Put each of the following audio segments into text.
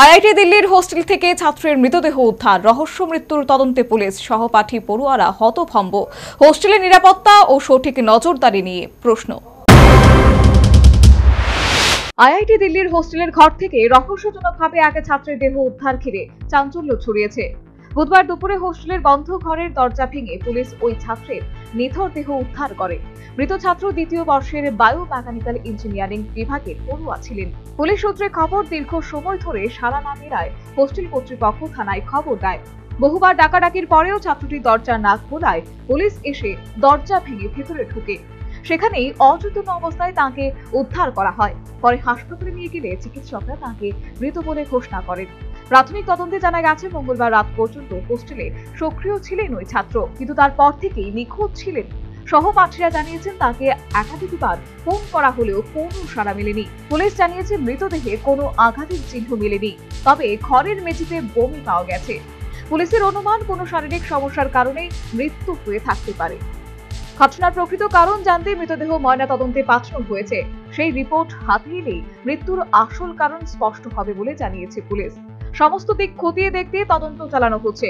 IIT দিল্লির hostel থেকে ছাত্রের মৃতদেহ উদ্ধার, রহস্য মৃত্যুর তদন্তে পুলিশ, সহপাঠী পড়ুয়ারা হতভম্ব। হোস্টেলের নিরাপত্তা ও সঠিক নজরদারি নিয়ে প্রশ্ন। আইআইটি দিল্লির হোস্টেলের ঘর থেকে রহস্যজনকভাবে এক ছাত্রের দেহ উদ্ধার ঘিরে চাঞ্চল্য ছড়িয়েছে। বুধবার দুপুরে হোস্টেলের বন্ধ ঘরের দরজা ভেঙে পুলিশ ওই ছাত্রের নিথর দেহ উদ্ধার করে। মৃত ছাত্র দ্বিতীয় বর্ষের বায়োমেকানিক্যাল ইঞ্জিনিয়ারিং বিভাগের পড়ুয়া ছিলেন। পুলিশ সূত্রে খবর, দীর্ঘ সময় ধরে সাড়া না মেলায় হোস্টেল কর্তৃপক্ষ থানায় খবর দেয়। বহুবার ডাকাডাকির পরেও ছাত্রটি দরজা না খোলায় পুলিশ এসে দরজা ভেঙে ভেতরে ঢুকে। সেখানেই অচেতন অবস্থায় তাকে উদ্ধার করা হয়। পরে হাসপাতালে নিয়ে গেলে চিকিৎসকরা তাকে মৃত বলে ঘোষণা করেন। প্রাথমিক তদন্তে জানা গেছে, মঙ্গলবার রাত পর্যন্ত হোস্টেলে সক্রিয় ছিলেন ওই ছাত্র, কিন্তু তারপর থেকেই নিখোঁজ ছিলেন। সহপাঠীরা জানিয়েছেন তাকে একাধিকবার ফোন করা হলেও কোনো সাড়া মেলেনি। পুলিশ জানিয়েছে মৃতদেহে কোনো আঘাতের চিহ্ন মেলেনি, তবে ঘরের মেঝেতে বমি পাওয়া গেছে। পুলিশের অনুমান কোনো শারীরিক সমস্যার কারণে মৃত্যু হয়ে থাকতে পারে। ঘটনার প্রকৃত কারণ জানতে মৃতদেহ ময়নাতদন্তে পাঠানো হয়েছে। সেই রিপোর্ট হাতে এলেই মৃত্যুর আসল কারণ স্পষ্ট হবে বলে জানিয়েছে পুলিশ। সমস্ত দিক খতিয়ে দেখতে তদন্ত চালানো হচ্ছে।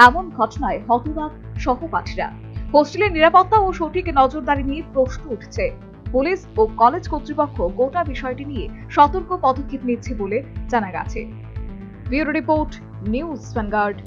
এমন ঘটনায় হতবাক সহপাঠীরা। হোস্টেলের নিরাপত্তা ও সঠিক নজরদারি নিয়ে প্রশ্ন উঠছে। পুলিশ ও কলেজ কর্তৃপক্ষ গোটা বিষয়টি নিয়ে সতর্ক পদক্ষেপ নিচ্ছে বলে জানা গেছে। Bureau report, news vanguard.